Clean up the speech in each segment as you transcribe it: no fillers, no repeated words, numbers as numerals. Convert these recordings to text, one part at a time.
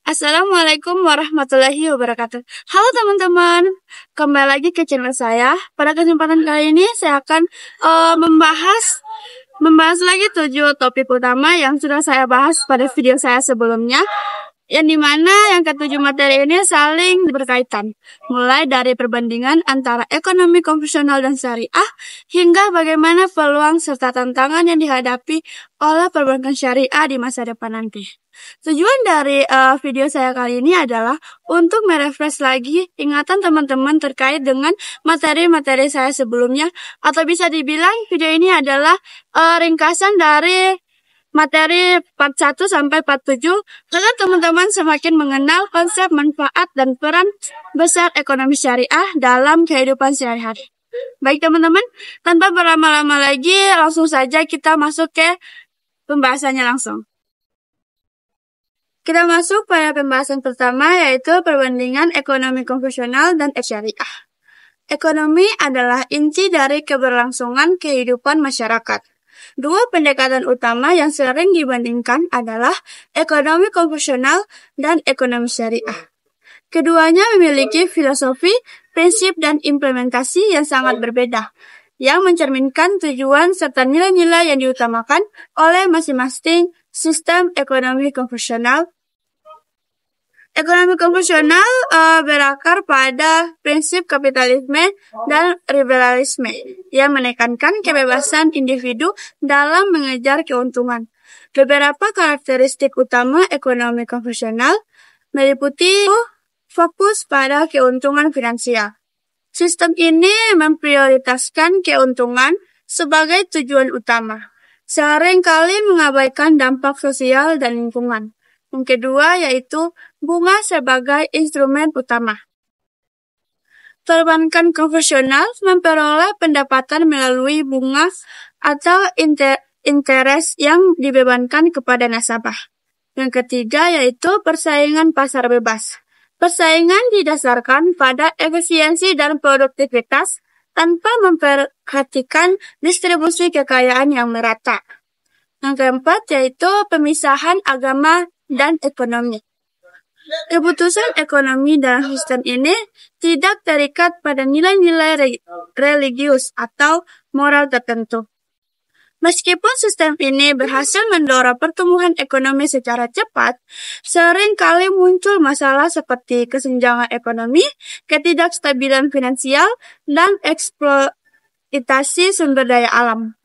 Assalamualaikum warahmatullahi wabarakatuh. Halo teman-teman, kembali lagi ke channel saya. Pada kesempatan kali ini saya akan membahas lagi 7 topik utama yang sudah saya bahas pada video saya sebelumnya, yang dimana yang ketujuh materi ini saling berkaitan, mulai dari perbandingan antara ekonomi konvensional dan syariah, hingga bagaimana peluang serta tantangan yang dihadapi oleh perbankan syariah di masa depan nanti. Tujuan dari video saya kali ini adalah untuk merefresh lagi ingatan teman-teman terkait dengan materi-materi saya sebelumnya, atau bisa dibilang video ini adalah ringkasan dari materi part 1 sampai part 7 agar teman-teman semakin mengenal konsep, manfaat, dan peran besar ekonomi syariah dalam kehidupan sehari-hari. Baik teman-teman, tanpa berlama-lama lagi, langsung saja kita masuk ke pembahasannya langsung. Kita masuk pada pembahasan pertama, yaitu perbandingan ekonomi konvensional dan syariah. Ekonomi adalah inti dari keberlangsungan kehidupan masyarakat. Dua pendekatan utama yang sering dibandingkan adalah ekonomi konvensional dan ekonomi syariah. Keduanya memiliki filosofi, prinsip, dan implementasi yang sangat berbeda, yang mencerminkan tujuan serta nilai-nilai yang diutamakan oleh masing-masing sistem ekonomi konvensional. Ekonomi konvensional berakar pada prinsip kapitalisme dan liberalisme yang menekankan kebebasan individu dalam mengejar keuntungan. Beberapa karakteristik utama ekonomi konvensional meliputi fokus pada keuntungan finansial. Sistem ini memprioritaskan keuntungan sebagai tujuan utama, seringkali mengabaikan dampak sosial dan lingkungan. Yang kedua yaitu bunga sebagai instrumen utama. Perbankan konvensional memperoleh pendapatan melalui bunga atau interest yang dibebankan kepada nasabah. Yang ketiga yaitu persaingan pasar bebas. Persaingan didasarkan pada efisiensi dan produktivitas tanpa memperhatikan distribusi kekayaan yang merata. Yang keempat yaitu pemisahan agama dan ekonomi. Keputusan ekonomi dalam sistem ini tidak terikat pada nilai-nilai religius atau moral tertentu. Meskipun sistem ini berhasil mendorong pertumbuhan ekonomi secara cepat, seringkali muncul masalah seperti kesenjangan ekonomi, ketidakstabilan finansial, dan eksploitasi sumber daya alam.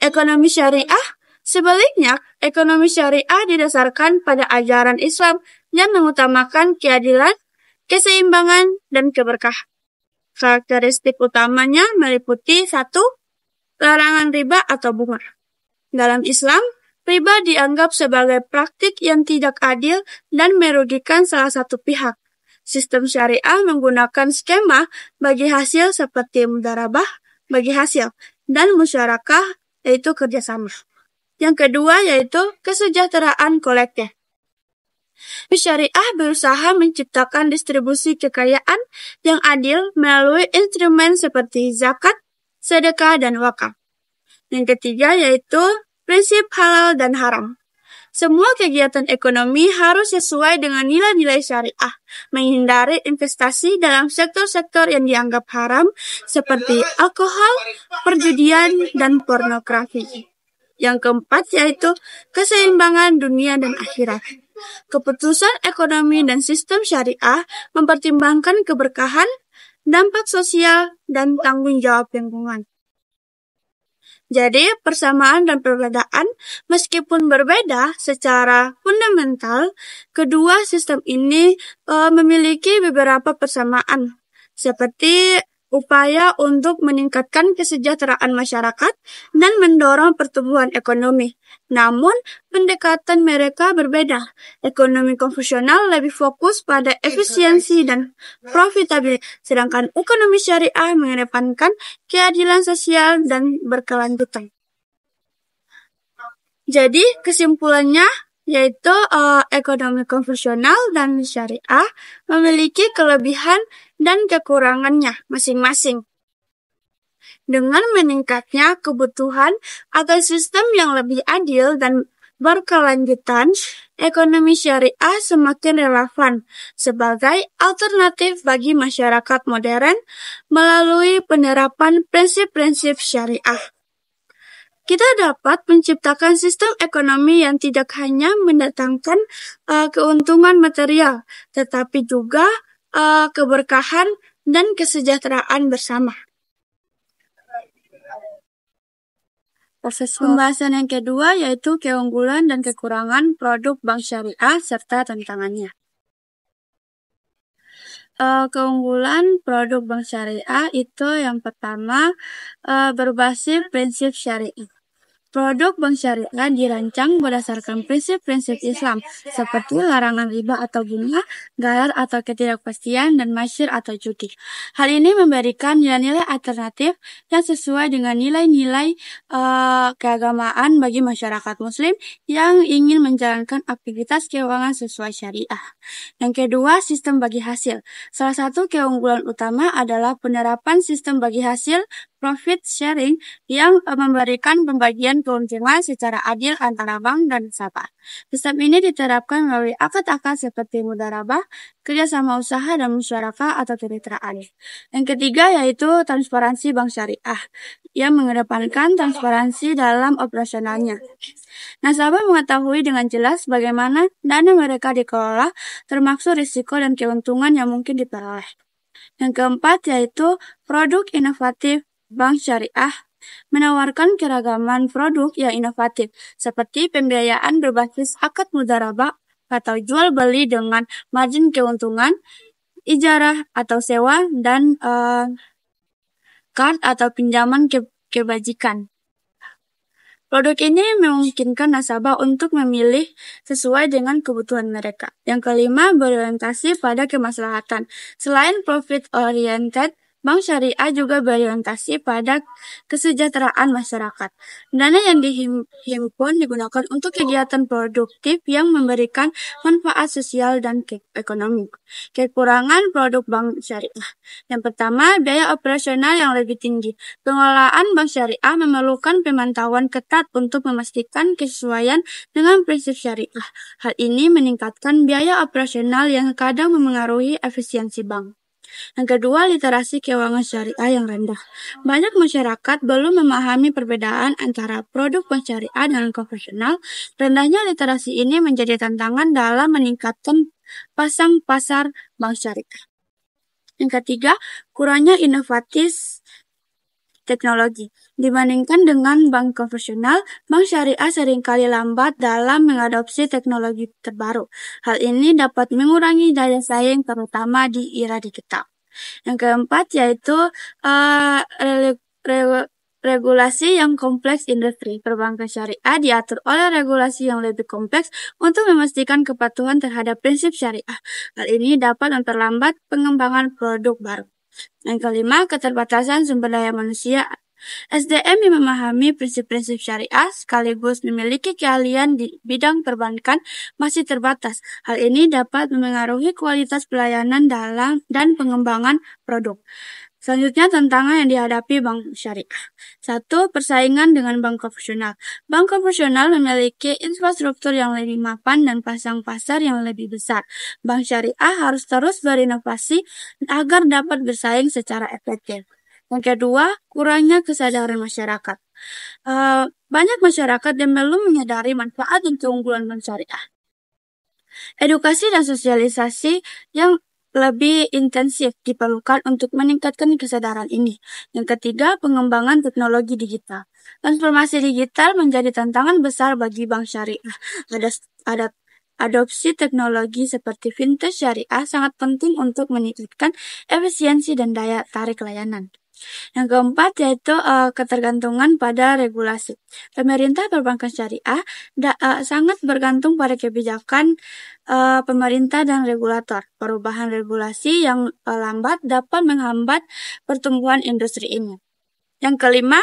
Ekonomi syariah sebaliknya, ekonomi syariah didasarkan pada ajaran Islam yang mengutamakan keadilan, keseimbangan, dan keberkahan. Karakteristik utamanya meliputi 1. Larangan riba atau bunga. Dalam Islam, riba dianggap sebagai praktik yang tidak adil dan merugikan salah satu pihak. Sistem syariah menggunakan skema bagi hasil seperti mudharabah bagi hasil dan musyarakah, yaitu kerjasama. Yang kedua yaitu kesejahteraan kolektif. Syariah berusaha menciptakan distribusi kekayaan yang adil melalui instrumen seperti zakat, sedekah, dan wakaf. Yang ketiga yaitu prinsip halal dan haram. Semua kegiatan ekonomi harus sesuai dengan nilai-nilai syariah, menghindari investasi dalam sektor-sektor yang dianggap haram seperti alkohol, perjudian, dan pornografi. Yang keempat yaitu keseimbangan dunia dan akhirat. Keputusan ekonomi dan sistem syariah mempertimbangkan keberkahan, dampak sosial, dan tanggung jawab lingkungan. Jadi, persamaan dan perbedaan meskipun berbeda secara fundamental, kedua sistem ini memiliki beberapa persamaan, seperti upaya untuk meningkatkan kesejahteraan masyarakat dan mendorong pertumbuhan ekonomi. Namun, pendekatan mereka berbeda. Ekonomi konvensional lebih fokus pada efisiensi dan profitabilitas, sedangkan ekonomi syariah mengedepankan keadilan sosial dan berkelanjutan. Jadi, kesimpulannya yaitu ekonomi konvensional dan syariah memiliki kelebihan dan kekurangannya masing-masing. Dengan meningkatnya kebutuhan agar sistem yang lebih adil dan berkelanjutan, ekonomi syariah semakin relevan sebagai alternatif bagi masyarakat modern melalui penerapan prinsip-prinsip syariah. Kita dapat menciptakan sistem ekonomi yang tidak hanya mendatangkan keuntungan material, tetapi juga keberkahan dan kesejahteraan bersama. Pembahasan yang kedua yaitu keunggulan dan kekurangan produk bank syariah serta tantangannya. Keunggulan produk bank syariah itu yang pertama berbasis prinsip syariah. Produk bank syariah dirancang berdasarkan prinsip-prinsip Islam seperti larangan riba atau bunga, gharar atau ketidakpastian, dan masyir atau judi. Hal ini memberikan nilai-nilai alternatif yang sesuai dengan nilai-nilai keagamaan bagi masyarakat muslim yang ingin menjalankan aktivitas keuangan sesuai syariah. Yang kedua, sistem bagi hasil. Salah satu keunggulan utama adalah penerapan sistem bagi hasil profit sharing yang memberikan pembagian keuntungan secara adil antara bank dan nasabah. Sistem ini diterapkan melalui akad-akad seperti mudharabah, kerjasama usaha, dan musyarakah atau kemitraan. Yang ketiga yaitu transparansi bank syariah yang mengedepankan transparansi dalam operasionalnya. Nasabah mengetahui dengan jelas bagaimana dana mereka dikelola, termasuk risiko dan keuntungan yang mungkin diperoleh. Yang keempat yaitu produk inovatif bank syariah menawarkan keragaman produk yang inovatif, seperti pembiayaan berbasis akad mudharabah atau jual beli dengan margin keuntungan, ijarah atau sewa, dan card atau pinjaman kebajikan. Produk ini memungkinkan nasabah untuk memilih sesuai dengan kebutuhan mereka. Yang kelima, berorientasi pada kemaslahatan. Selain profit-oriented, bank syariah juga berorientasi pada kesejahteraan masyarakat. Dana yang dihimpun digunakan untuk kegiatan produktif yang memberikan manfaat sosial dan ekonomi. Kekurangan produk bank syariah. Yang pertama, biaya operasional yang lebih tinggi. Pengelolaan bank syariah memerlukan pemantauan ketat untuk memastikan kesesuaian dengan prinsip syariah. Hal ini meningkatkan biaya operasional yang kadang memengaruhi efisiensi bank. Yang kedua, literasi keuangan syariah yang rendah. Banyak masyarakat belum memahami perbedaan antara produk bank syariah dan konvensional. Rendahnya literasi ini menjadi tantangan dalam meningkatkan pasang pasar bank syariah. Yang ketiga, kurangnya inovatif teknologi. Dibandingkan dengan bank konvensional, bank syariah seringkali lambat dalam mengadopsi teknologi terbaru. Hal ini dapat mengurangi daya saing terutama di era digital. Yang keempat yaitu regulasi yang kompleks industri. Perbankan syariah diatur oleh regulasi yang lebih kompleks untuk memastikan kepatuhan terhadap prinsip syariah. Hal ini dapat memperlambat pengembangan produk baru. Yang kelima, keterbatasan sumber daya manusia. SDM yang memahami prinsip-prinsip syariah sekaligus memiliki keahlian di bidang perbankan masih terbatas. Hal ini dapat memengaruhi kualitas pelayanan dan pengembangan produk. Selanjutnya, tantangan yang dihadapi bank syariah. 1. Persaingan dengan bank konvensional. Bank konvensional memiliki infrastruktur yang lebih mapan dan pasang pasar yang lebih besar. Bank syariah harus terus berinovasi agar dapat bersaing secara efektif. Yang kedua, kurangnya kesadaran masyarakat. Banyak masyarakat yang belum menyadari manfaat dan keunggulan bank syariah. Edukasi dan sosialisasi yang lebih intensif diperlukan untuk meningkatkan kesadaran ini. Yang ketiga, pengembangan teknologi digital. Transformasi digital menjadi tantangan besar bagi bank syariah. Adopsi teknologi seperti fintech syariah sangat penting untuk meningkatkan efisiensi dan daya tarik layanan. Yang keempat yaitu ketergantungan pada regulasi. Pemerintah perbankan syariah sangat bergantung pada kebijakan pemerintah dan regulator. Perubahan regulasi yang lambat dapat menghambat pertumbuhan industri ini. Yang kelima,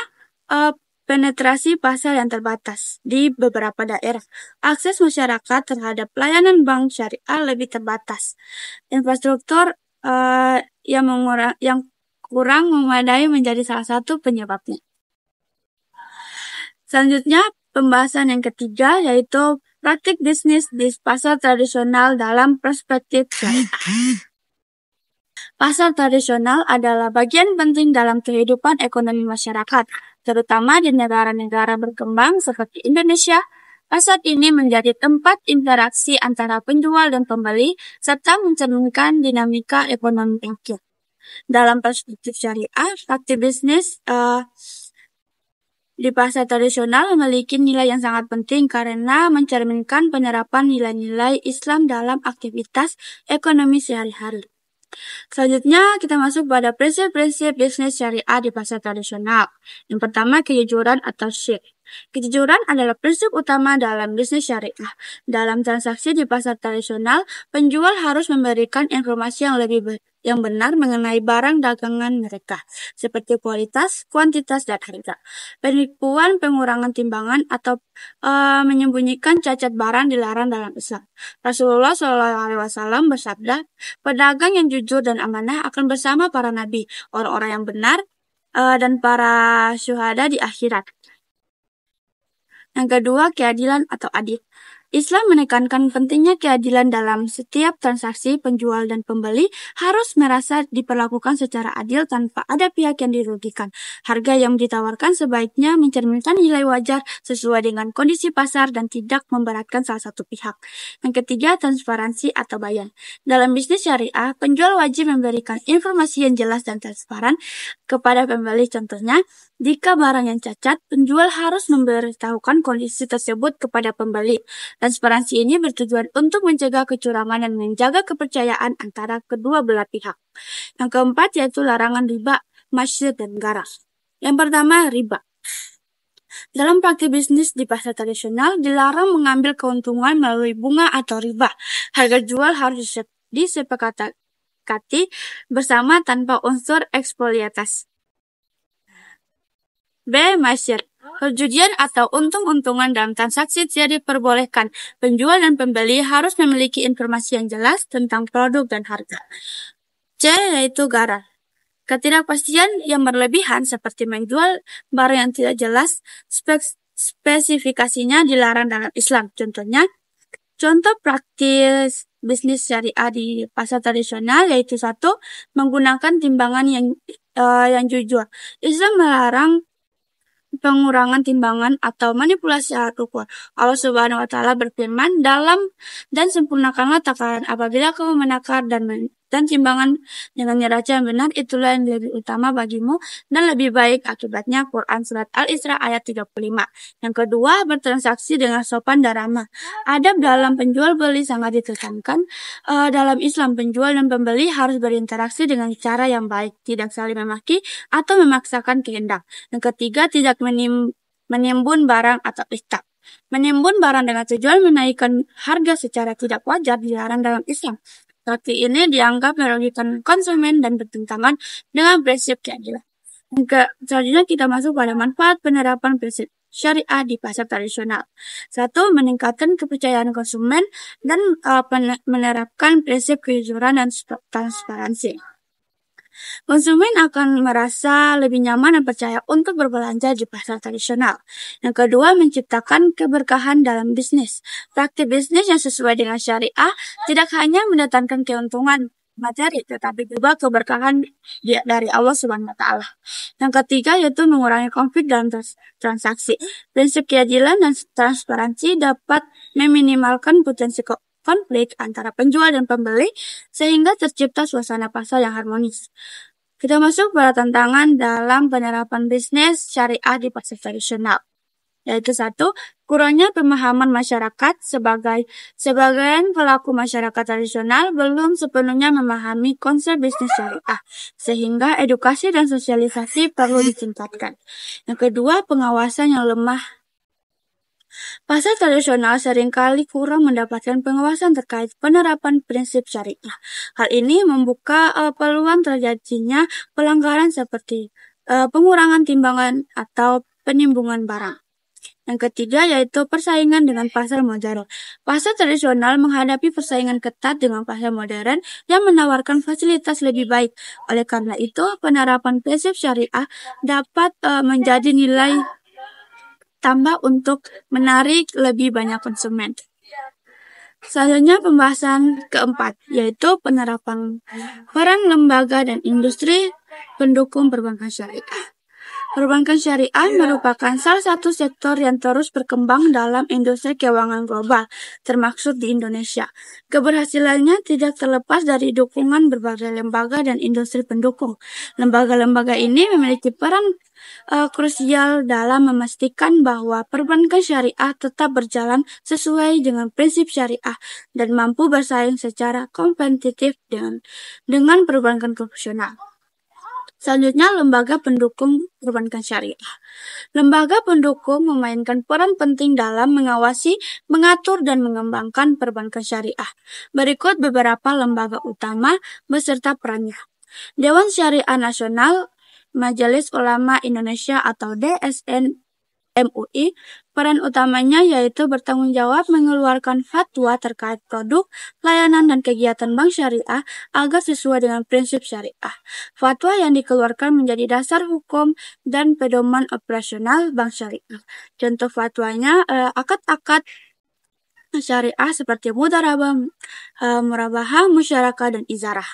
penetrasi pasar yang terbatas di beberapa daerah. Akses masyarakat terhadap layanan bank syariah lebih terbatas. Infrastruktur yang kurang memadai menjadi salah satu penyebabnya. Selanjutnya, pembahasan yang ketiga yaitu praktik bisnis di pasar tradisional dalam perspektif syariah. Pasar tradisional adalah bagian penting dalam kehidupan ekonomi masyarakat, terutama di negara-negara berkembang seperti Indonesia. Pasar ini menjadi tempat interaksi antara penjual dan pembeli, serta mencerminkan dinamika ekonomi rakyat. Dalam perspektif syariah, praktik bisnis di pasar tradisional memiliki nilai yang sangat penting karena mencerminkan penerapan nilai-nilai Islam dalam aktivitas ekonomi sehari-hari. Selanjutnya, kita masuk pada prinsip-prinsip bisnis syariah di pasar tradisional. Yang pertama, kejujuran atau syirk. Kejujuran adalah prinsip utama dalam bisnis syariah. Dalam transaksi di pasar tradisional, penjual harus memberikan informasi yang benar mengenai barang dagangan mereka, seperti kualitas, kuantitas, dan harga. Penipuan, pengurangan timbangan, atau menyembunyikan cacat barang dilarang dalam Islam. Rasulullah SAW bersabda, pedagang yang jujur dan amanah akan bersama para nabi, orang-orang yang benar, dan para syuhada di akhirat. Yang kedua, keadilan atau adil. Islam menekankan pentingnya keadilan dalam setiap transaksi. Penjual dan pembeli harus merasa diperlakukan secara adil tanpa ada pihak yang dirugikan. Harga yang ditawarkan sebaiknya mencerminkan nilai wajar sesuai dengan kondisi pasar dan tidak memberatkan salah satu pihak. Yang ketiga, transparansi atau bayan. Dalam bisnis syariah, penjual wajib memberikan informasi yang jelas dan transparan kepada pembeli. Contohnya, jika barang yang cacat, penjual harus memberitahukan kondisi tersebut kepada pembeli. Transparansi ini bertujuan untuk mencegah kecurangan dan menjaga kepercayaan antara kedua belah pihak. Yang keempat yaitu larangan riba, masyir, dan garam. Yang pertama, riba. Dalam praktik bisnis di pasar tradisional, dilarang mengambil keuntungan melalui bunga atau riba. Harga jual harus disepakati bersama tanpa unsur eksploitasi. B. Masyir. Perjudian atau untung-untungan dalam transaksi tidak diperbolehkan. Penjual dan pembeli harus memiliki informasi yang jelas tentang produk dan harga. C. Yaitu garar. Ketidakpastian yang berlebihan seperti menjual barang yang tidak jelas spesifikasinya dilarang dalam Islam. Contoh praktis bisnis syariah di pasar tradisional yaitu 1. Menggunakan timbangan yang jujur. Islam melarang pengurangan timbangan atau manipulasi alat ukur. Allah Subhanahu wa Ta'ala berfirman, dan sempurnakanlah takaran apabila kamu menakar dan timbangan dengan neraca yang benar, itulah yang lebih utama bagimu dan lebih baik akibatnya. Quran Surat Al-Isra ayat 35. Yang kedua, bertransaksi dengan sopan dan ramah. Adab dalam penjual beli sangat ditekankan. Dalam Islam, penjual dan pembeli harus berinteraksi dengan cara yang baik, tidak saling memaki atau memaksakan kehendak. Yang ketiga, tidak menimbun barang atau istab. Menimbun barang dengan tujuan menaikkan harga secara tidak wajar dilarang dalam Islam. Praktik ini dianggap merugikan konsumen dan bertentangan dengan prinsip keadilan. Selanjutnya kita masuk pada manfaat penerapan prinsip syariah di pasar tradisional. 1. Meningkatkan kepercayaan konsumen dan menerapkan prinsip kejujuran dan transparansi. Konsumen akan merasa lebih nyaman dan percaya untuk berbelanja di pasar tradisional. Yang kedua, menciptakan keberkahan dalam bisnis. Praktik bisnis yang sesuai dengan syariah tidak hanya mendatangkan keuntungan materi, tetapi juga keberkahan dari Allah Subhanahu wa Ta'ala. Yang ketiga yaitu mengurangi konflik dalam transaksi. Prinsip keadilan dan transparansi dapat meminimalkan potensi konflik antara penjual dan pembeli sehingga tercipta suasana pasar yang harmonis. Kita masuk pada tantangan dalam penerapan bisnis syariah di pasar tradisional. Yaitu 1. Kurangnya pemahaman masyarakat. Sebagian pelaku masyarakat tradisional belum sepenuhnya memahami konsep bisnis syariah, sehingga edukasi dan sosialisasi perlu ditingkatkan. Yang kedua, pengawasan yang lemah. Pasar tradisional seringkali kurang mendapatkan pengawasan terkait penerapan prinsip syariah. Hal ini membuka peluang terjadinya pelanggaran seperti pengurangan timbangan atau penimbungan barang. Yang ketiga yaitu persaingan dengan pasar modern. Pasar tradisional menghadapi persaingan ketat dengan pasar modern yang menawarkan fasilitas lebih baik. Oleh karena itu, penerapan prinsip syariah dapat menjadi nilai tambah untuk menarik lebih banyak konsumen. Selanjutnya pembahasan keempat, yaitu penerapan peran lembaga dan industri pendukung perbankan syariah. Perbankan syariah merupakan salah satu sektor yang terus berkembang dalam industri keuangan global, termasuk di Indonesia. Keberhasilannya tidak terlepas dari dukungan berbagai lembaga dan industri pendukung. Lembaga-lembaga ini memiliki peran krusial dalam memastikan bahwa perbankan syariah tetap berjalan sesuai dengan prinsip syariah dan mampu bersaing secara kompetitif dengan perbankan konvensional. Selanjutnya, lembaga pendukung perbankan syariah. Lembaga pendukung memainkan peran penting dalam mengawasi, mengatur, dan mengembangkan perbankan syariah. Berikut beberapa lembaga utama beserta perannya. Dewan Syariah Nasional, Majelis Ulama Indonesia atau DSN MUI, peran utamanya yaitu bertanggung jawab mengeluarkan fatwa terkait produk, layanan, dan kegiatan bank syariah agar sesuai dengan prinsip syariah. Fatwa yang dikeluarkan menjadi dasar hukum dan pedoman operasional bank syariah. Contoh fatwanya akad-akad syariah seperti mudharabah, murabahah, musyarakah, dan izarah.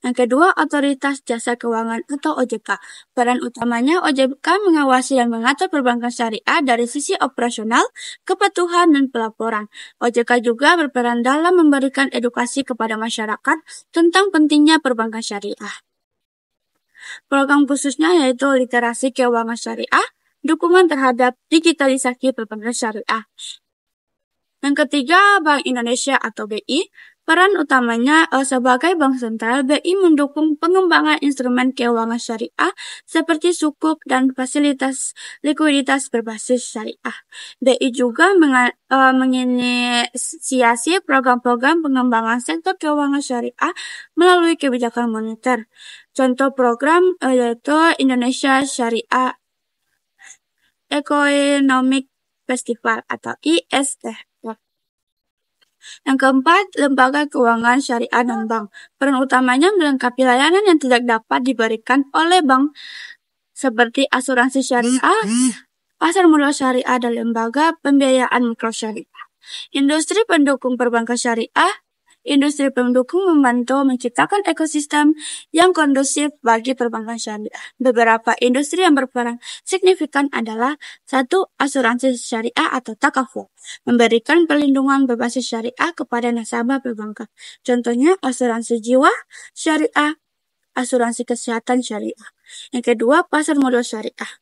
Yang kedua, Otoritas Jasa Keuangan atau OJK. Peran utamanya OJK mengawasi dan mengatur perbankan syariah dari sisi operasional, kepatuhan, dan pelaporan. OJK juga berperan dalam memberikan edukasi kepada masyarakat tentang pentingnya perbankan syariah. Program khususnya yaitu literasi keuangan syariah, dukungan terhadap digitalisasi perbankan syariah. Yang ketiga, Bank Indonesia atau BI. Peran utamanya sebagai bank sentral, BI mendukung pengembangan instrumen keuangan syariah seperti sukuk dan fasilitas likuiditas berbasis syariah. BI juga menginisiasi program-program pengembangan sektor keuangan syariah melalui kebijakan moneter. Contoh program yaitu Indonesia Syariah Economic Festival atau ISF. Yang keempat, lembaga keuangan syariah dan bank. Peran utamanya melengkapi layanan yang tidak dapat diberikan oleh bank seperti asuransi syariah, pasar modal syariah, dan lembaga pembiayaan mikro syariah. Industri pendukung perbankan syariah. Industri pendukung membantu menciptakan ekosistem yang kondusif bagi perbankan syariah. Beberapa industri yang berperan signifikan adalah 1. Asuransi syariah atau takaful, memberikan perlindungan berbasis syariah kepada nasabah perbankan. Contohnya asuransi jiwa syariah, asuransi kesehatan syariah. Yang kedua, pasar modal syariah,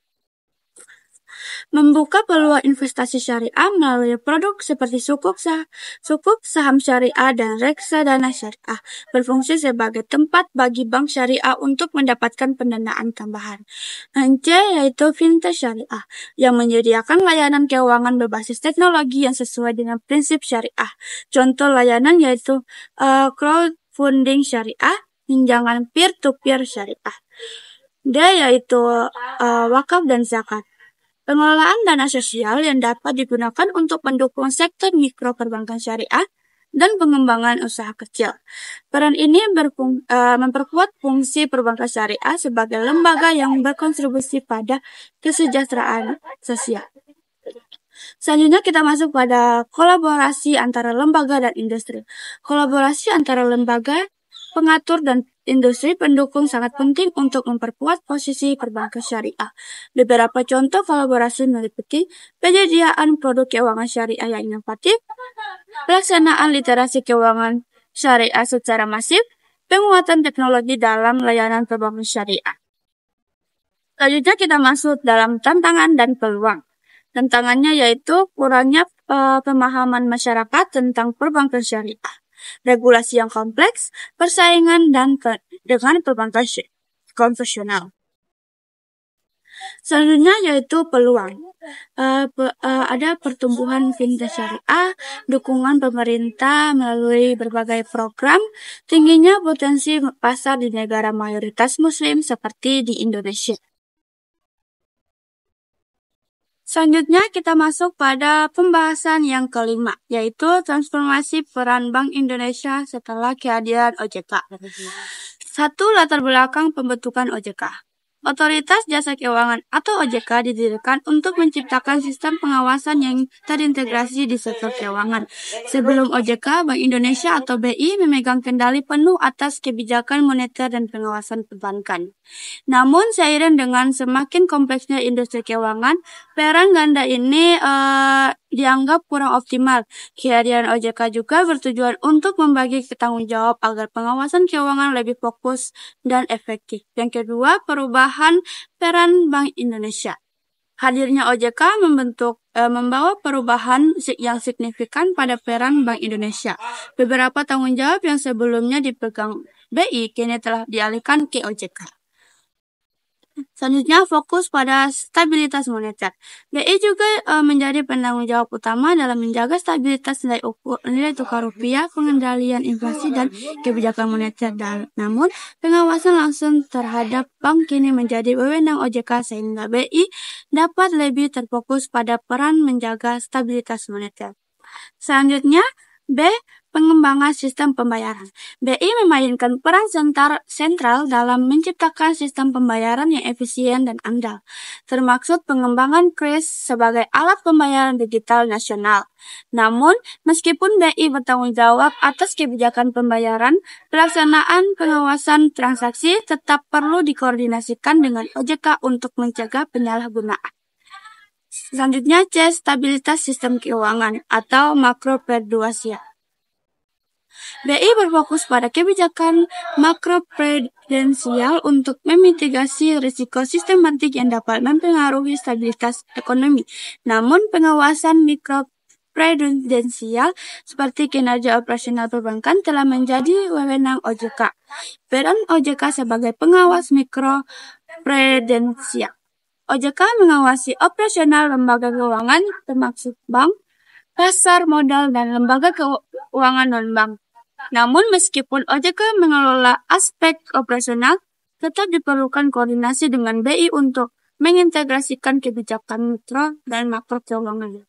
membuka peluang investasi syariah melalui produk seperti sukuk saham syariah, dan reksadana syariah, berfungsi sebagai tempat bagi bank syariah untuk mendapatkan pendanaan tambahan. Yang C yaitu fintech syariah, yang menyediakan layanan keuangan berbasis teknologi yang sesuai dengan prinsip syariah. Contoh layanan yaitu crowdfunding syariah, pinjaman peer-to-peer syariah. D yaitu wakaf dan zakat, pengelolaan dana sosial yang dapat digunakan untuk mendukung sektor mikro perbankan syariah dan pengembangan usaha kecil. Peran ini memperkuat fungsi perbankan syariah sebagai lembaga yang berkontribusi pada kesejahteraan sosial. Selanjutnya kita masuk pada kolaborasi antara lembaga dan industri. Kolaborasi antara lembaga, pengatur, dan industri pendukung sangat penting untuk memperkuat posisi perbankan syariah. Beberapa contoh kolaborasi meliputi penyediaan produk keuangan syariah yang inovatif, pelaksanaan literasi keuangan syariah secara masif, penguatan teknologi dalam layanan perbankan syariah. Selanjutnya kita masuk dalam tantangan dan peluang. Tantangannya yaitu kurangnya pemahaman masyarakat tentang perbankan syariah, regulasi yang kompleks, persaingan dengan perbankan konvensional. Selanjutnya yaitu peluang. Ada pertumbuhan fintech syariah, dukungan pemerintah melalui berbagai program, tingginya potensi pasar di negara mayoritas muslim seperti di Indonesia. Selanjutnya kita masuk pada pembahasan yang kelima, yaitu transformasi peran Bank Indonesia setelah kehadiran OJK. 1. Latar belakang pembentukan OJK. Otoritas Jasa Keuangan atau OJK didirikan untuk menciptakan sistem pengawasan yang terintegrasi di sektor keuangan. Sebelum OJK, Bank Indonesia atau BI memegang kendali penuh atas kebijakan moneter dan pengawasan perbankan. Namun, seiring dengan semakin kompleksnya industri keuangan, peran ganda ini dianggap kurang optimal. Kehadiran OJK juga bertujuan untuk membagi tanggung jawab agar pengawasan keuangan lebih fokus dan efektif. Yang kedua, perubahan peran Bank Indonesia. Hadirnya OJK membawa perubahan yang signifikan pada peran Bank Indonesia. Beberapa tanggung jawab yang sebelumnya dipegang BI kini telah dialihkan ke OJK. Selanjutnya, fokus pada stabilitas moneter. BI juga menjadi penanggung jawab utama dalam menjaga stabilitas nilai tukar rupiah, pengendalian inflasi, dan kebijakan moneter. Namun, pengawasan langsung terhadap bank kini menjadi wewenang OJK sehingga BI dapat lebih terfokus pada peran menjaga stabilitas moneter. Selanjutnya, B. Pengembangan sistem pembayaran. BI memainkan peran sentral dalam menciptakan sistem pembayaran yang efisien dan andal, termaksud pengembangan KRIS sebagai alat pembayaran digital nasional. Namun, meskipun BI bertanggung jawab atas kebijakan pembayaran, pelaksanaan pengawasan transaksi tetap perlu dikoordinasikan dengan OJK untuk mencegah penyalahgunaan. Selanjutnya, C. Stabilitas sistem keuangan atau makroprudensial. BI berfokus pada kebijakan makroprudensial untuk memitigasi risiko sistematik yang dapat mempengaruhi stabilitas ekonomi. Namun, pengawasan mikroprudensial seperti kinerja operasional perbankan telah menjadi wewenang OJK. Peran OJK sebagai pengawas mikroprudensial. OJK mengawasi operasional lembaga keuangan termasuk bank, pasar modal, dan lembaga keuangan non-bank. Namun, meskipun OJK mengelola aspek operasional, tetap diperlukan koordinasi dengan BI untuk mengintegrasikan kebijakan mikro dan makro keuangan.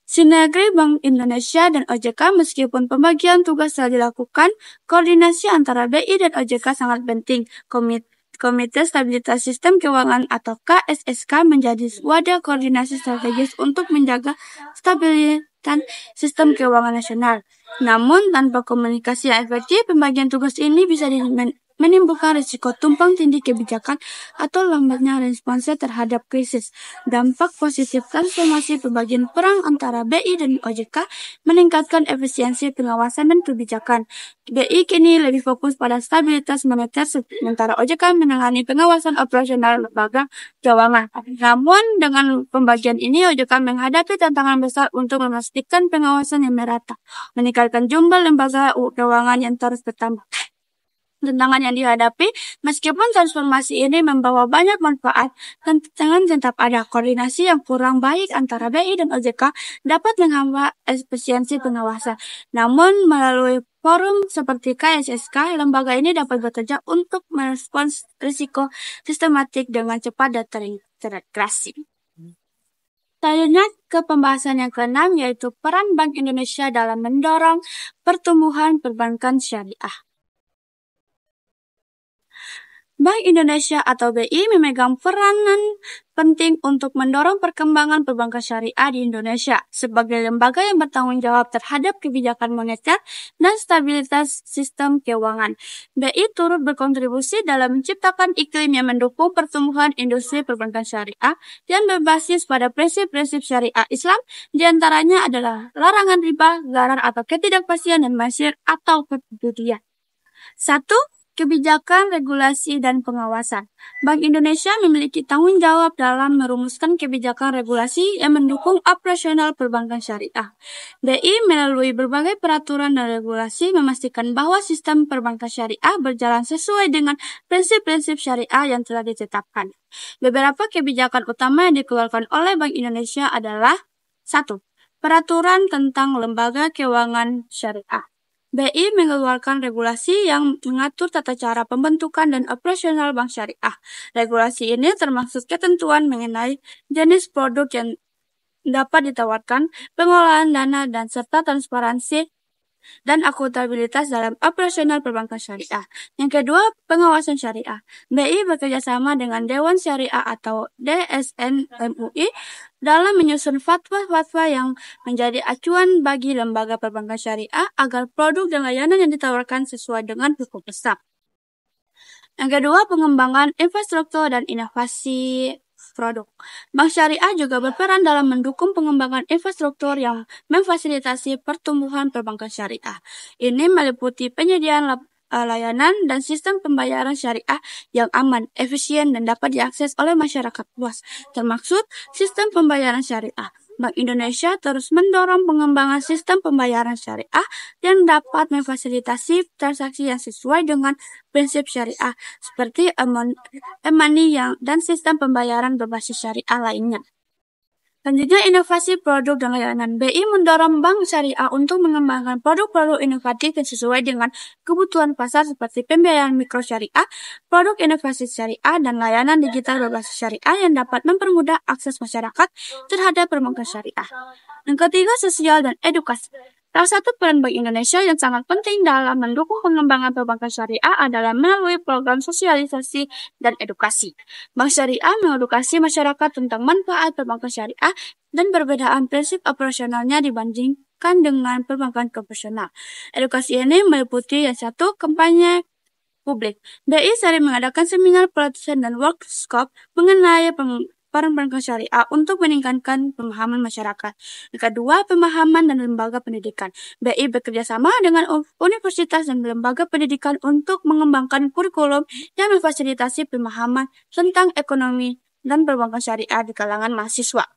Sinergi Bank Indonesia dan OJK, meskipun pembagian tugas telah dilakukan, koordinasi antara BI dan OJK sangat penting. Komite Stabilitas Sistem Keuangan atau KSSK menjadi wadah koordinasi strategis untuk menjaga stabilitas sistem keuangan nasional. Namun, tanpa komunikasi yang efektif, pembagian tugas ini bisa menimbulkan risiko tumpang tindih kebijakan atau lambatnya responsnya terhadap krisis. Dampak positif transformasi pembagian peran antara BI dan OJK meningkatkan efisiensi pengawasan dan kebijakan. BI kini lebih fokus pada stabilitas moneter, sementara OJK menangani pengawasan operasional lembaga keuangan. Namun, dengan pembagian ini, OJK menghadapi tantangan besar untuk memastikan pengawasan yang merata, meningkatkan jumlah lembaga keuangan yang terus bertambah. Tantangan yang dihadapi, meskipun transformasi ini membawa banyak manfaat, tantangan tetap ada. Koordinasi yang kurang baik antara BI dan OJK dapat menghambat efisiensi pengawasan. Namun, melalui forum seperti KSSK, lembaga ini dapat bekerja untuk merespons risiko sistematik dengan cepat dan terintegrasi. Selanjutnya ke pembahasan yang ke-6, yaitu peran Bank Indonesia dalam mendorong pertumbuhan perbankan syariah. Bank Indonesia atau BI memegang peranan penting untuk mendorong perkembangan perbankan syariah di Indonesia sebagai lembaga yang bertanggung jawab terhadap kebijakan moneter dan stabilitas sistem keuangan. BI turut berkontribusi dalam menciptakan iklim yang mendukung pertumbuhan industri perbankan syariah yang berbasis pada prinsip-prinsip syariah Islam, diantaranya adalah larangan riba, gharar atau ketidakpastian dan masyir atau kejudian. 1. Kebijakan, regulasi, dan pengawasan. Bank Indonesia memiliki tanggung jawab dalam merumuskan kebijakan regulasi yang mendukung operasional perbankan syariah. BI melalui berbagai peraturan dan regulasi memastikan bahwa sistem perbankan syariah berjalan sesuai dengan prinsip-prinsip syariah yang telah ditetapkan. Beberapa kebijakan utama yang dikeluarkan oleh Bank Indonesia adalah 1. Peraturan tentang lembaga keuangan syariah. BI mengeluarkan regulasi yang mengatur tata cara pembentukan dan operasional bank syariah. Regulasi ini termasuk ketentuan mengenai jenis produk yang dapat ditawarkan, pengolahan dana, dan serta transparansi dan akuntabilitas dalam operasional perbankan syariah. Yang kedua, pengawasan syariah. BI bekerjasama dengan Dewan Syariah atau DSN MUI dalam menyusun fatwa-fatwa yang menjadi acuan bagi lembaga perbankan syariah agar produk dan layanan yang ditawarkan sesuai dengan hukum Islam. Yang kedua, pengembangan infrastruktur dan inovasi produk. Bank Syariah juga berperan dalam mendukung pengembangan infrastruktur yang memfasilitasi pertumbuhan perbankan syariah. Ini meliputi penyediaan layanan dan sistem pembayaran syariah yang aman, efisien, dan dapat diakses oleh masyarakat luas, termaksud sistem pembayaran syariah. Bank Indonesia terus mendorong pengembangan sistem pembayaran syariah yang dapat memfasilitasi transaksi yang sesuai dengan prinsip syariah, seperti e-money dan sistem pembayaran berbasis syariah lainnya. Selanjutnya, inovasi produk dan layanan. BI mendorong Bank Syariah untuk mengembangkan produk-produk inovatif yang sesuai dengan kebutuhan pasar seperti pembiayaan mikro syariah, produk inovasi syariah, dan layanan digital berbasis syariah yang dapat mempermudah akses masyarakat terhadap perbankan syariah. Yang ketiga, sosial dan edukasi. Salah satu peran Bank Indonesia yang sangat penting dalam mendukung pengembangan perbankan syariah adalah melalui program sosialisasi dan edukasi. Bank Syariah mengedukasi masyarakat tentang manfaat perbankan syariah dan perbedaan prinsip operasionalnya dibandingkan dengan perbankan konvensional. Edukasi ini meliputi yang satu, kampanye publik. BI sering mengadakan seminar, pelatihan, dan workshop mengenai perbankan syariah untuk meningkatkan pemahaman masyarakat. Yang kedua, pemahaman dan lembaga pendidikan. BI bekerjasama dengan universitas dan lembaga pendidikan untuk mengembangkan kurikulum yang memfasilitasi pemahaman tentang ekonomi dan perbankan syariah di kalangan mahasiswa.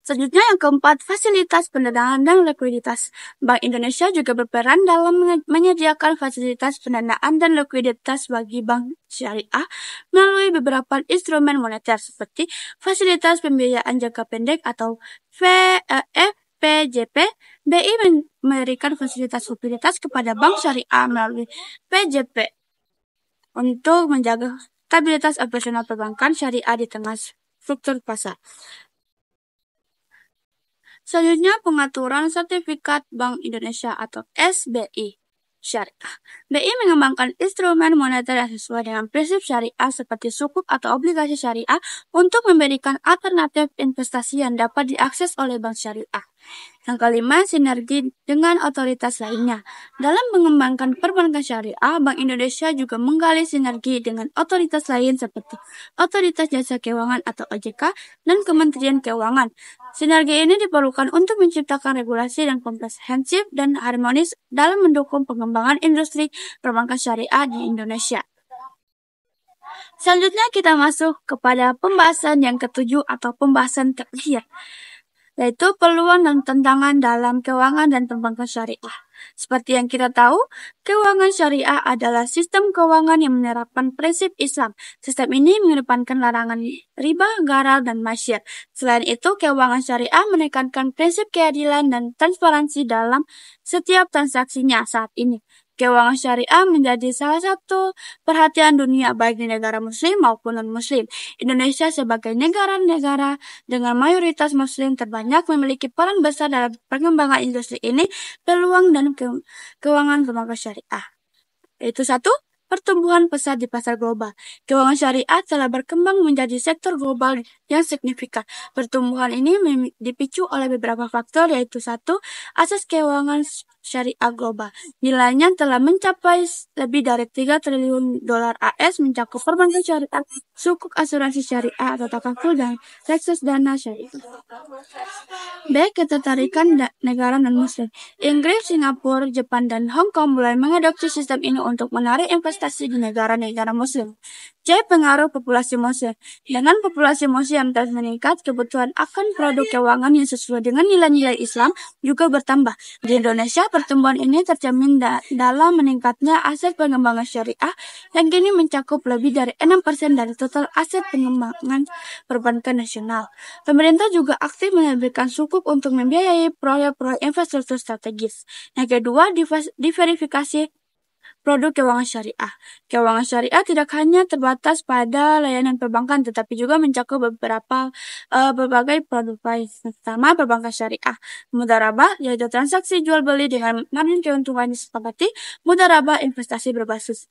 Selanjutnya yang keempat, fasilitas pendanaan dan likuiditas. Bank Indonesia juga berperan dalam menyediakan fasilitas pendanaan dan likuiditas bagi bank syariah melalui beberapa instrumen moneter seperti fasilitas pembiayaan jangka pendek atau FPJP. BI memberikan fasilitas likuiditas kepada bank syariah melalui PJP untuk menjaga stabilitas operasional perbankan syariah di tengah struktur pasar. Selanjutnya, pengaturan sertifikat Bank Indonesia atau SBI syariah. BI mengembangkan instrumen moneter yang sesuai dengan prinsip syariah seperti sukuk atau obligasi syariah untuk memberikan alternatif investasi yang dapat diakses oleh bank syariah. Yang kelima, sinergi dengan otoritas lainnya. Dalam mengembangkan perbankan syariah, Bank Indonesia juga menggali sinergi dengan otoritas lain seperti Otoritas Jasa Keuangan atau OJK dan Kementerian Keuangan. Sinergi ini diperlukan untuk menciptakan regulasi yang komprehensif dan harmonis dalam mendukung pengembangan industri perbankan syariah di Indonesia. Selanjutnya kita masuk kepada pembahasan yang ketujuh atau pembahasan terakhir, yaitu peluang dan tantangan dalam keuangan dan perbankan syariah. Seperti yang kita tahu, keuangan syariah adalah sistem keuangan yang menerapkan prinsip Islam. Sistem ini mengedepankan larangan riba, gharar, dan masyir. Selain itu, keuangan syariah menekankan prinsip keadilan dan transparansi dalam setiap transaksinya saat ini. Keuangan syariah menjadi salah satu perhatian dunia baik di negara muslim maupun non-muslim. Indonesia sebagai negara-negara dengan mayoritas muslim terbanyak memiliki peran besar dalam pengembangan industri ini, peluang dan keuangan perbankan syariah. Itu satu, pertumbuhan pesat di pasar global. Keuangan syariah telah berkembang menjadi sektor global yang signifikan. Pertumbuhan ini dipicu oleh beberapa faktor, yaitu satu, asas keuangan syariah global. Nilainya telah mencapai lebih dari 3 triliun dolar AS, mencakup perbankan syariah, sukuk asuransi syariah atau takaful, dan reksadana syariah. B. Ketertarikan negara non-muslim. Inggris, Singapura, Jepang, dan Hong Kong mulai mengadopsi sistem ini untuk menarik investasi di negara-negara muslim. C. Pengaruh populasi muslim. Dengan populasi muslim yang terus meningkat, kebutuhan akan produk keuangan yang sesuai dengan nilai-nilai Islam juga bertambah. Di Indonesia, pertumbuhan ini tercermin dalam meningkatnya aset pengembangan syariah yang kini mencakup lebih dari 6% dari total aset pengembangan perbankan nasional. Pemerintah juga aktif menerbitkan sukuk untuk membiayai proyek-proyek infrastruktur strategis. Yang kedua, diverifikasi produk keuangan syariah. Keuangan syariah tidak hanya terbatas pada layanan perbankan, tetapi juga mencakup berbagai produk lain. Pertama, perbankan syariah. Mudharabah, yaitu transaksi jual beli dengan margin keuntungan disepakati. Mudharabah, investasi berbasis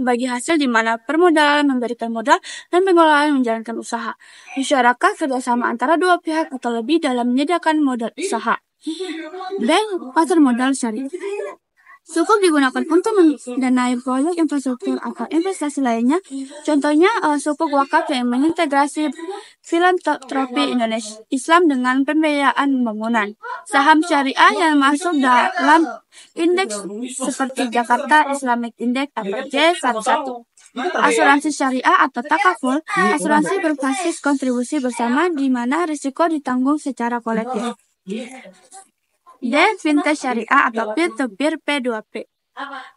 bagi hasil di mana permodalan memberikan modal dan pengelolaan menjalankan usaha. Musyarakah kerjasama antara dua pihak atau lebih dalam menyediakan modal usaha. Dan pasar modal syariah. Sukuk digunakan untuk mendanai proyek infrastruktur atau investasi lainnya. Contohnya sukuk wakaf yang mengintegrasi filantropi Indonesia Islam dengan pembiayaan pembangunan. Saham syariah yang masuk dalam indeks seperti Jakarta Islamic Index atau J11. Asuransi syariah atau takaful, asuransi berbasis kontribusi bersama di mana risiko ditanggung secara kolektif. Dan fintech syariah atau peer-to-peer P2P.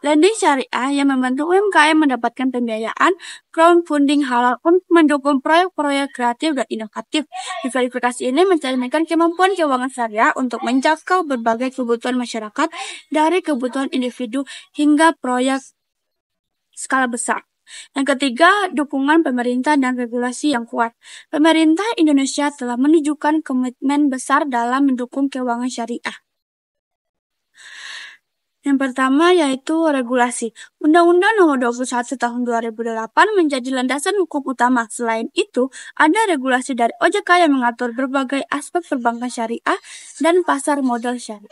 Lending syariah yang membantu UMKM mendapatkan pembiayaan crowdfunding halal untuk mendukung proyek-proyek kreatif dan inovatif. Diverifikasi ini mencerminkan kemampuan keuangan syariah untuk menjangkau berbagai kebutuhan masyarakat dari kebutuhan individu hingga proyek skala besar. Yang ketiga, dukungan pemerintah dan regulasi yang kuat. Pemerintah Indonesia telah menunjukkan komitmen besar dalam mendukung keuangan syariah. Yang pertama yaitu regulasi. Undang-Undang Nomor 21 Tahun 2008 menjadi landasan hukum utama. Selain itu, ada regulasi dari OJK yang mengatur berbagai aspek perbankan syariah dan pasar modal syariah.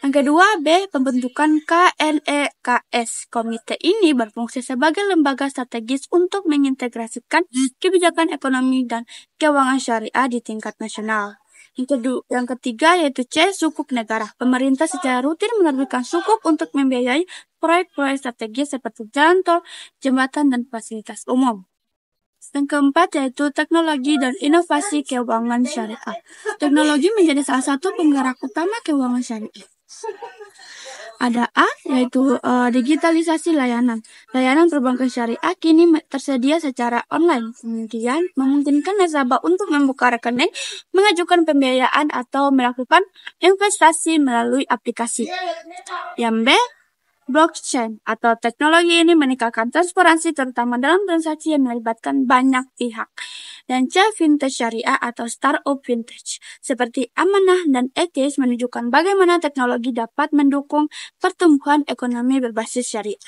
Yang kedua, B. Pembentukan KNEKS. Komite ini berfungsi sebagai lembaga strategis untuk mengintegrasikan kebijakan ekonomi dan keuangan syariah di tingkat nasional. Yang ketiga yaitu C. Sukuk negara. Pemerintah secara rutin menerbitkan sukuk untuk membiayai proyek-proyek strategis seperti jalan tol, jembatan, dan fasilitas umum. Yang keempat yaitu teknologi dan inovasi keuangan syariah. Teknologi menjadi salah satu penggerak utama keuangan syariah. Ada A, yaitu digitalisasi layanan. Layanan perbankan syariah kini tersedia secara online. Kemudian memungkinkan nasabah untuk membuka rekening, mengajukan pembiayaan, atau melakukan investasi melalui aplikasi. Yang B, blockchain atau teknologi ini meningkatkan transparansi terutama dalam transaksi yang melibatkan banyak pihak. Dan C, fintech syariah atau startup fintech seperti amanah dan etis menunjukkan bagaimana teknologi dapat mendukung pertumbuhan ekonomi berbasis syariah.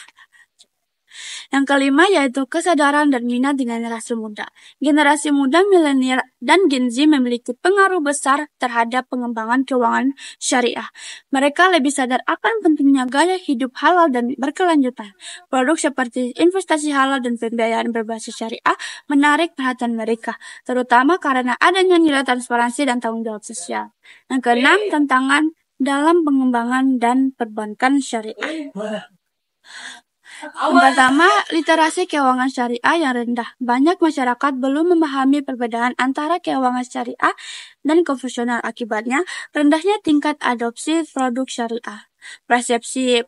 Yang kelima yaitu kesadaran dan minat di generasi muda. Generasi muda milenial dan Gen Z memiliki pengaruh besar terhadap pengembangan keuangan syariah. Mereka lebih sadar akan pentingnya gaya hidup halal dan berkelanjutan. Produk seperti investasi halal dan pembiayaan berbasis syariah menarik perhatian mereka, terutama karena adanya nilai transparansi dan tanggung jawab sosial. Yang keenam, tantangan dalam pengembangan dan perbankan syariah. Yang pertama, literasi keuangan syariah yang rendah. Banyak masyarakat belum memahami perbedaan antara keuangan syariah dan konvensional. Akibatnya, rendahnya tingkat adopsi produk syariah. Persepsi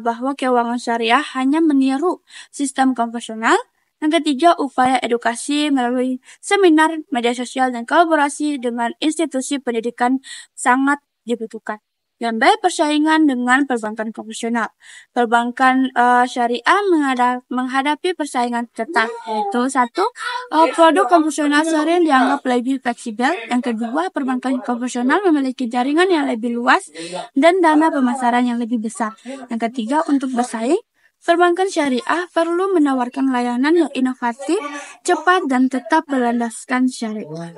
bahwa keuangan syariah hanya meniru sistem konvensional. Yang ketiga, upaya edukasi melalui seminar, media sosial, dan kolaborasi dengan institusi pendidikan sangat dibutuhkan. Yang B, persaingan dengan perbankan konvensional. Perbankan syariah menghadapi persaingan ketat, yaitu satu, produk konvensional sering dianggap lebih fleksibel. Yang kedua, perbankan konvensional memiliki jaringan yang lebih luas dan dana pemasaran yang lebih besar. Yang ketiga, untuk bersaing, perbankan syariah perlu menawarkan layanan yang inovatif, cepat, dan tetap berlandaskan syariah.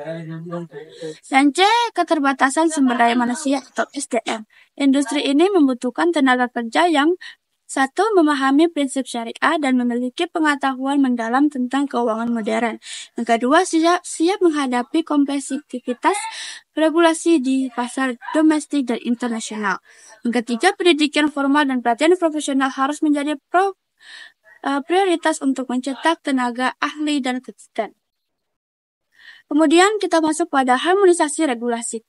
Dan C, keterbatasan sumber daya manusia atau SDM. Industri ini membutuhkan tenaga kerja yang satu, memahami prinsip syariah dan memiliki pengetahuan mendalam tentang keuangan modern. Yang kedua, siap menghadapi kompetitivitas regulasi di pasar domestik dan internasional. Yang ketiga, pendidikan formal dan pelatihan profesional harus menjadi prioritas untuk mencetak tenaga ahli dan kompeten. Kemudian kita masuk pada harmonisasi regulasi.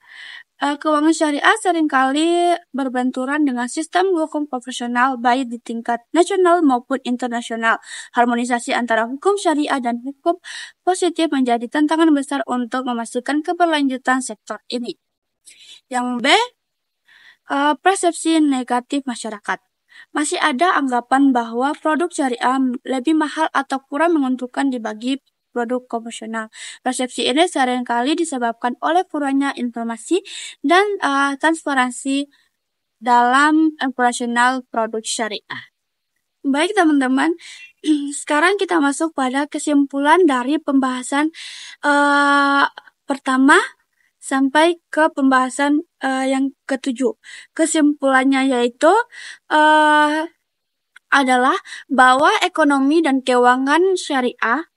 Keuangan syariah seringkali berbenturan dengan sistem hukum profesional baik di tingkat nasional maupun internasional. Harmonisasi antara hukum syariah dan hukum positif menjadi tantangan besar untuk memastikan keberlanjutan sektor ini. Yang B, persepsi negatif masyarakat. Masih ada anggapan bahwa produk syariah lebih mahal atau kurang menguntungkan dibanding produk konvensional. Persepsi ini seringkali disebabkan oleh kurangnya informasi dan transparansi dalam operasional produk syariah. Baik teman-teman, sekarang kita masuk pada kesimpulan dari pembahasan pertama sampai ke pembahasan yang ketujuh. Kesimpulannya yaitu adalah bahwa ekonomi dan keuangan syariah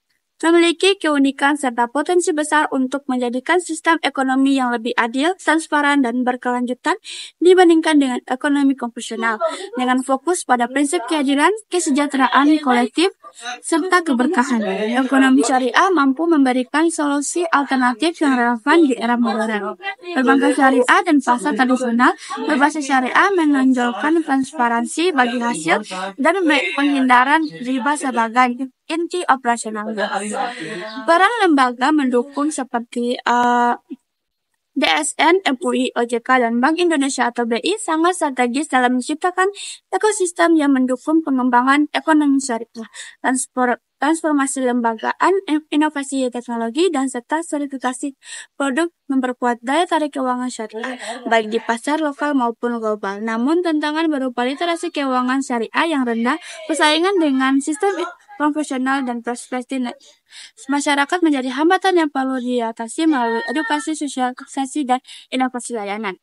memiliki keunikan serta potensi besar untuk menjadikan sistem ekonomi yang lebih adil, transparan, dan berkelanjutan dibandingkan dengan ekonomi konvensional, dengan fokus pada prinsip keadilan, kesejahteraan kolektif, serta keberkahan. Ekonomi syariah mampu memberikan solusi alternatif yang relevan di era modern. Perbankan syariah dan pasar tradisional berbasis syariah menonjolkan transparansi bagi hasil dan penghindaran riba sebagai inti operasional. Peran lembaga mendukung seperti DSN, MUI, OJK, dan Bank Indonesia atau BI sangat strategis dalam menciptakan ekosistem yang mendukung pengembangan ekonomi syariah, transformasi lembagaan, inovasi teknologi, dan serta sertifikasi produk memperkuat daya tarik keuangan syariah, baik di pasar lokal maupun global. Namun, tantangan berupa literasi keuangan syariah yang rendah, persaingan dengan sistem konvensional dan perspektif masyarakat menjadi hambatan yang perlu diatasi melalui edukasi, sosialisasi, dan inovasi layanan.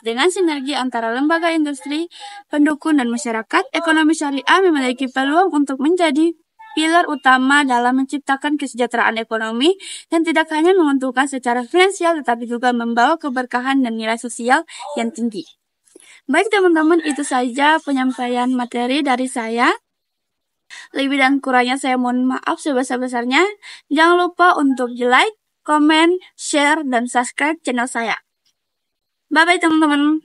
Dengan sinergi antara lembaga industri, pendukung, dan masyarakat, ekonomi syariah memiliki peluang untuk menjadi pilar utama dalam menciptakan kesejahteraan ekonomi yang tidak hanya menguntungkan secara finansial tetapi juga membawa keberkahan dan nilai sosial yang tinggi. Baik teman-teman, itu saja penyampaian materi dari saya. Lebih dan kurangnya saya mohon maaf sebesar-besarnya. Jangan lupa untuk like, komen, share, dan subscribe channel saya. Bye-bye teman-teman.